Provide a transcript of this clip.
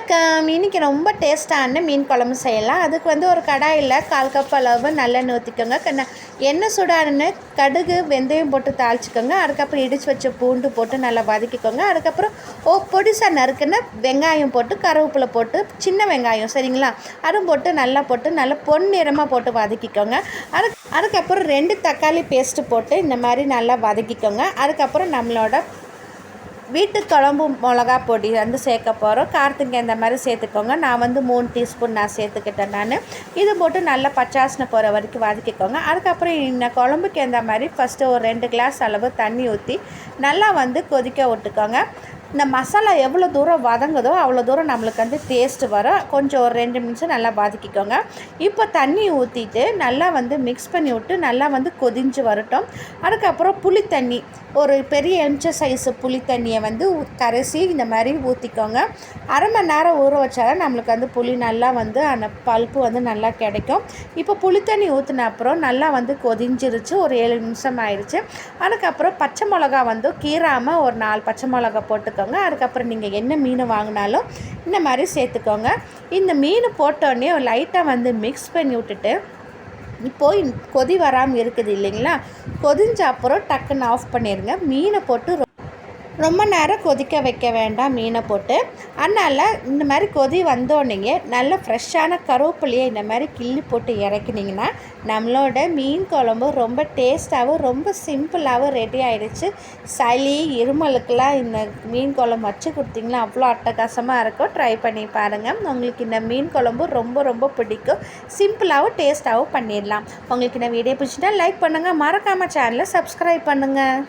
வணக்கம். இன்றைக்கி ரொம்ப டேஸ்ட்டான மீன் குழம்பு செய்யலாம். அதுக்கு வந்து ஒரு கடாயில் 1/4 கப் அளவு நல்லெண்ணெய் ஊற்றிக்கோங்க. எண்ணெய் சூடானு கடுகு வெந்தயம் போட்டு தாளிச்சிக்கோங்க. அதுக்கப்புறம் இடித்து வச்ச பூண்டு போட்டு நல்லா வதக்கிக்கோங்க. அதுக்கப்புறம் பொடிசாக நறுக்குன்னு வெங்காயம் போட்டு கருவேப்பிலை போட்டு சின்ன வெங்காயம் சரிங்களா, அதுவும் போட்டு நல்லா பொன்னிறமாக போட்டு வதக்கிக்கோங்க. அதுக்கப்புறம் 2 தக்காளி பேஸ்ட்டு போட்டு இந்த மாதிரி நல்லா வதக்கிக்கோங்க. அதுக்கப்புறம் நம்மளோட வீட்டு குழம்பு மிளகா பொடி வந்து சேர்க்க போகிறோம். காரத்துக்கு இந்த மாதிரி சேர்த்துக்கோங்க. நான் வந்து 3 டீஸ்பூன் நான் சேர்த்துக்கிட்டேன். இது போட்டு நல்லா பச்சாசனை போகிற வரைக்கும் வதக்கிக்கோங்க. அதுக்கப்புறம் இந்த குழம்புக்கு இந்த மாதிரி ஃபஸ்ட்டு ஒரு 2 கிளாஸ் அளவு தண்ணி ஊற்றி நல்லா வந்து கொதிக்க விட்டுக்கோங்க. இந்த மசாலா எவ்வளோ தூரம் வதங்குதோ அவ்வளோ தூரம் நம்மளுக்கு வந்து டேஸ்ட்டு வரும். கொஞ்சம் ஒரு 2 நிமிஷம் நல்லா வதக்கிக்கோங்க. இப்போ தண்ணி ஊற்றிட்டு நல்லா வந்து மிக்ஸ் பண்ணி விட்டு நல்லா வந்து கொதிஞ்சு வரட்டும். அதுக்கப்புறம் புளி தண்ணி ஒரு பெரிய எலுமிச்சை சைஸு புளி தண்ணியை வந்து கரைசி இந்த மாதிரி ஊற்றிக்கோங்க. அரை மணி நேரம் ஊற வச்சாலும் நம்மளுக்கு வந்து புளி நல்லா வந்து அந்த பல்ப்பு வந்து நல்லா கிடைக்கும். இப்போ புளி தண்ணி ஊற்றின அப்புறம் நல்லா வந்து கொதிஞ்சிருச்சு. ஒரு 7 நிமிஷம் ஆயிடுச்சு. அதுக்கப்புறம் பச்சை மிளகா வந்து கீராமல் ஒரு 4 பச்சை மிளகா போட்டுக்கோங்க. அதுக்கப்புறம் நீங்கள் என்ன மீன் வாங்கினாலும் இந்த மாதிரி சேர்த்துக்கோங்க. இந்த மீன் போட்டோடனே லைட்டாக வந்து மிக்ஸ் பண்ணி விட்டுட்டு இப்போது கொதி வராமல் இருக்குது இல்லைங்களா, கொதிஞ்ச அப்புறம் டக்குன்னு ஆஃப் பண்ணிடுங்க. மீனை போட்டு ரொம்ப நேரம் கொதிக்க வைக்க வேண்டாம் மீனை போட்டு. அதனால் இந்த மாதிரி கொதி வந்தோடனே நல்ல ஃப்ரெஷ்ஷான கருவேப்பிலையை இந்த மாதிரி கிள்ளி போட்டு இறக்குனிங்கன்னா நம்மளோட மீன் குழம்பு ரொம்ப டேஸ்ட்டாகவும் ரொம்ப சிம்பிளாகவும் ரெடி ஆகிடுச்சு. சளி இருமலுக்கெல்லாம் இந்த மீன் குழம்பு வச்சு கொடுத்திங்கன்னா அவ்வளோ அட்டகாசமாக இருக்கும். ட்ரை பண்ணி பாருங்கள். உங்களுக்கு இந்த மீன் குழம்பு ரொம்ப பிடிக்கும். சிம்பிளாகவும் டேஸ்ட்டாகவும் பண்ணிடலாம். உங்களுக்கு இந்த வீடியோ பிடிச்சிட்டா லைக் பண்ணுங்கள். மறக்காமல் சேனலை சப்ஸ்கிரைப் பண்ணுங்கள்.